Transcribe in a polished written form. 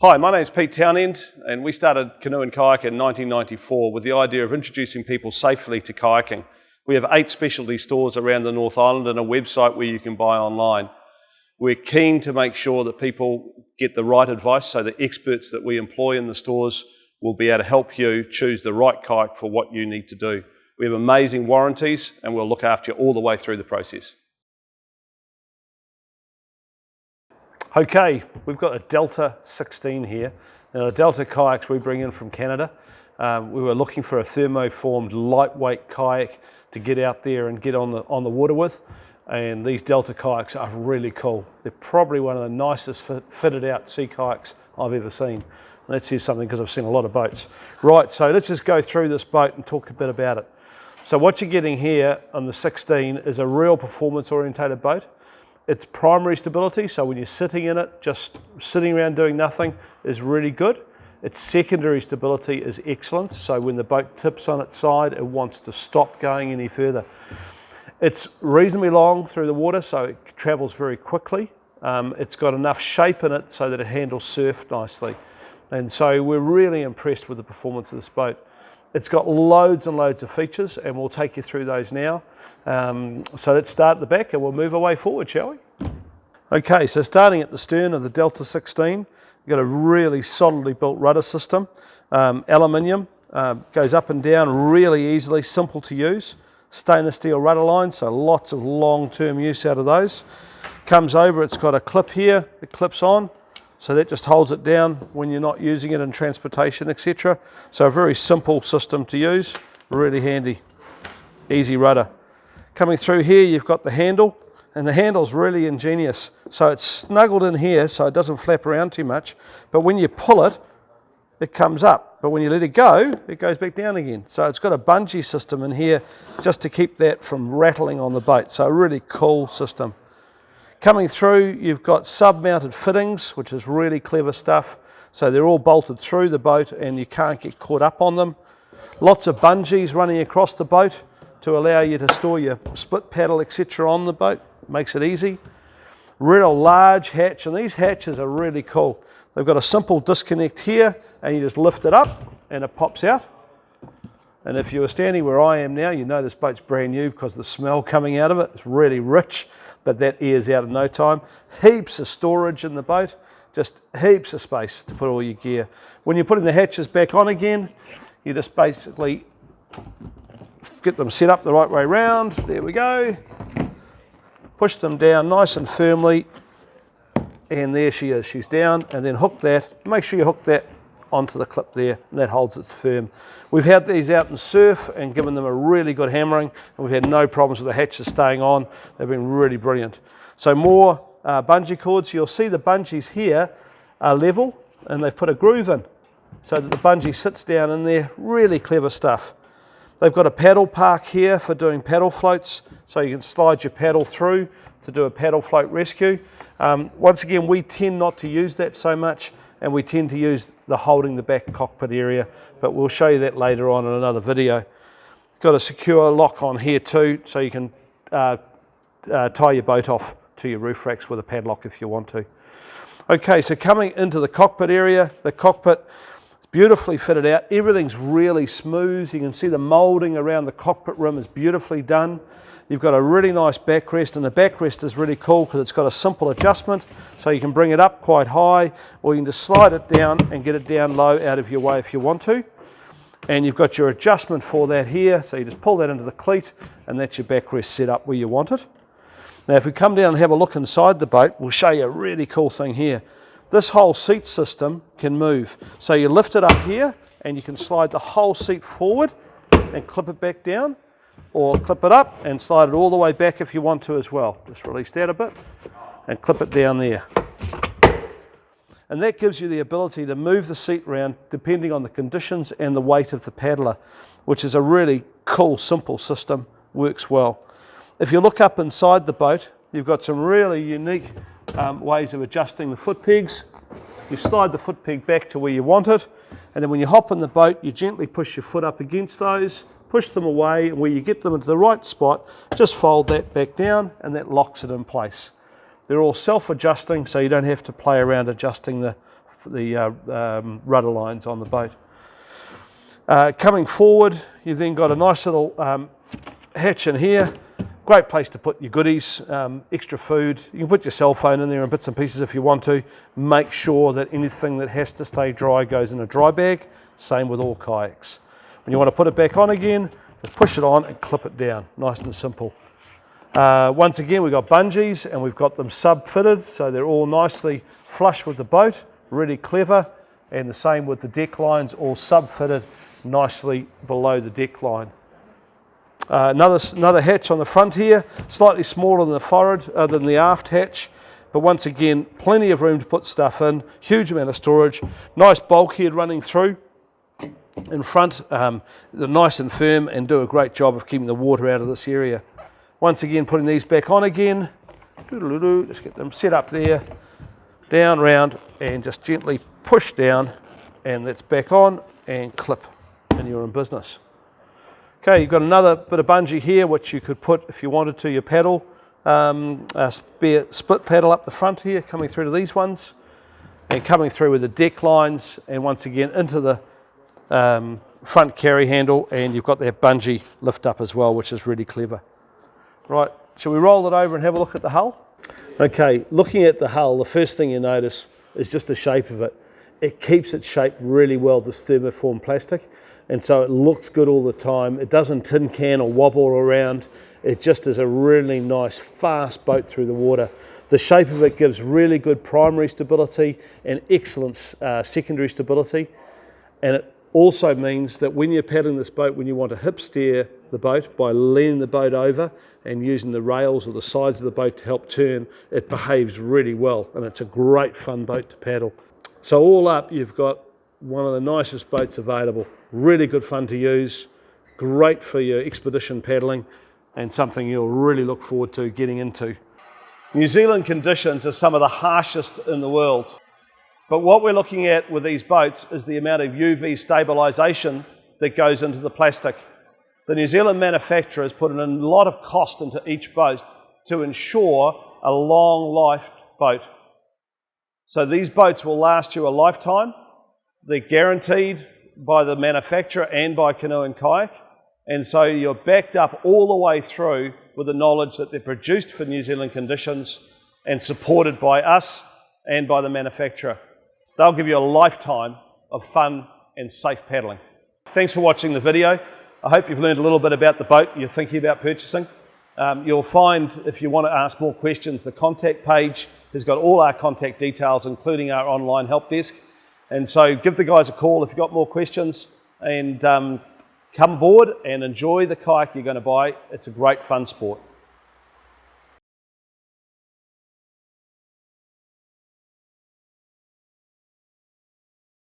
Hi, my name is Pete Townend, and we started Canoe and Kayak in 1994 with the idea of introducing people safely to kayaking. We have 8 specialty stores around the North Island and a website where you can buy online. We're keen to make sure that people get the right advice, so the experts that we employ in the stores will be able to help you choose the right kayak for what you need to do. We have amazing warranties, and we'll look after you all the way through the process. Okay, we've got a Delta 16 here. Now the Delta kayaks we bring in from Canada. We were looking for a thermoformed lightweight kayak to get out there and get on the water with. And these Delta kayaks are really cool. They're probably one of the nicest fitted out sea kayaks I've ever seen. And that says something because I've seen a lot of boats. Right, so let's just go through this boat and talk a bit about it. So what you're getting here on the 16 is a real performance orientated boat. It's primary stability, so when you're sitting in it, just sitting around doing nothing is really good. Its secondary stability is excellent, so when the boat tips on its side, it wants to stop going any further. It's reasonably long through the water, so it travels very quickly. It's got enough shape in it so that it handles surf nicely. And so we're really impressed with the performance of this boat. It's got loads and loads of features, and we'll take you through those now. So let's start at the back and we'll move our way forward, shall we? Okay, so starting at the stern of the Delta 16, you've got a really solidly built rudder system. Aluminium, goes up and down really easily, simple to use. Stainless steel rudder lines, so lots of long-term use out of those. Comes over, it's got a clip here, it clips on. So that just holds it down when you're not using it in transportation, etc. So a very simple system to use, really handy, easy rudder. Coming through here, you've got the handle, and the handle's really ingenious. So it's snuggled in here so it doesn't flap around too much, but when you pull it, it comes up. But when you let it go, it goes back down again. So it's got a bungee system in here just to keep that from rattling on the boat. So a really cool system. Coming through, you've got sub-mounted fittings, which is really clever stuff. So they're all bolted through the boat and you can't get caught up on them. Lots of bungees running across the boat to allow you to store your split paddle, etc. on the boat. Makes it easy. Real large hatch, and these hatches are really cool. They've got a simple disconnect here, and you just lift it up and it pops out. And if you were standing where I am now, you know this boat's brand new because the smell coming out of it is really rich, but that airs out in no time. Heaps of storage in the boat, just heaps of space to put all your gear. When you're putting the hatches back on again, you just basically get them set up the right way round. There we go. Push them down nice and firmly, and there she is, she's down, and then hook that. Make sure you hook that onto the clip there, and that holds it firm. We've had these out in surf and given them a really good hammering, and we've had no problems with the hatches staying on. They've been really brilliant. So more bungee cords. You'll see the bungees here are level, and they've put a groove in so that the bungee sits down in there. Really clever stuff. They've got a paddle park here for doing paddle floats, so you can slide your paddle through to do a paddle float rescue. Once again, we tend not to use that so much, and we tend to use the holding the back cockpit area, but we'll show you that later on in another video. Got a secure lock on here too, so you can tie your boat off to your roof racks with a padlock if you want to. Okay, so coming into the cockpit area, the cockpit is beautifully fitted out. Everything's really smooth. You can see the moulding around the cockpit rim is beautifully done. You've got a really nice backrest, and the backrest is really cool because it's got a simple adjustment, so you can bring it up quite high, or you can just slide it down and get it down low out of your way if you want to. And you've got your adjustment for that here, so you just pull that into the cleat, and that's your backrest set up where you want it. Now if we come down and have a look inside the boat, we'll show you a really cool thing here. This whole seat system can move, so you lift it up here and you can slide the whole seat forward and clip it back down, or clip it up and slide it all the way back if you want to as well. Just release that a bit and clip it down there. And that gives you the ability to move the seat around depending on the conditions and the weight of the paddler, which is a really cool, simple system, works well. If you look up inside the boat, you've got some really unique ways of adjusting the foot pegs. You slide the foot peg back to where you want it, and then when you hop in the boat, you gently push your foot up against those, push them away, and where you get them into the right spot, just fold that back down, and that locks it in place. They're all self-adjusting, so you don't have to play around adjusting the rudder lines on the boat. Coming forward, you've then got a nice little hatch in here. Great place to put your goodies, extra food. You can put your cell phone in there and bits and pieces if you want to. Make sure that anything that has to stay dry goes in a dry bag. Same with all kayaks. When you want to put it back on again, just push it on and clip it down. Nice and simple. Once again, we've got bungees and we've got them sub-fitted, so they're all nicely flush with the boat. Really clever. And the same with the deck lines, all sub-fitted nicely below the deck line. Another hatch on the front here, slightly smaller than the forward, than the aft hatch, but once again, plenty of room to put stuff in, huge amount of storage, nice bulkhead running through in front, they're nice and firm and do a great job of keeping the water out of this area. Once again, putting these back on again, just get them set up there, down, round, and just gently push down, and that's back on and clip, and you're in business. Okay, you've got another bit of bungee here, which you could put, if you wanted to, your paddle, a spare split paddle up the front here, coming through to these ones, and coming through with the deck lines, and once again into the front carry handle, and you've got that bungee lift up as well, which is really clever. Right, shall we roll it over and have a look at the hull? Okay, looking at the hull, the first thing you notice is just the shape of it. It keeps its shape really well, this thermoform plastic. And so it looks good all the time. It doesn't tin can or wobble around. It just is a really nice, fast boat through the water. The shape of it gives really good primary stability and excellent secondary stability. And it also means that when you're paddling this boat, when you want to hip steer the boat by leaning the boat over and using the rails or the sides of the boat to help turn, it behaves really well. And it's a great fun boat to paddle. So all up, you've got one of the nicest boats available. Really good fun to use, great for your expedition paddling, and something you'll really look forward to getting into. New Zealand conditions are some of the harshest in the world, but what we're looking at with these boats is the amount of UV stabilisation that goes into the plastic. The New Zealand manufacturers put in a lot of cost into each boat to ensure a long life boat. So these boats will last you a lifetime. They're guaranteed by the manufacturer and by Canoe and Kayak, and so you're backed up all the way through with the knowledge that they're produced for New Zealand conditions and supported by us and by the manufacturer. They'll give you a lifetime of fun and safe paddling. Thanks for watching the video. I hope you've learned a little bit about the boat you're thinking about purchasing. You'll find, if you want to ask more questions, the contact page has got all our contact details, including our online help desk. And so give the guys a call if you've got more questions, and come aboard and enjoy the kayak you're going to buy. It's a great fun sport.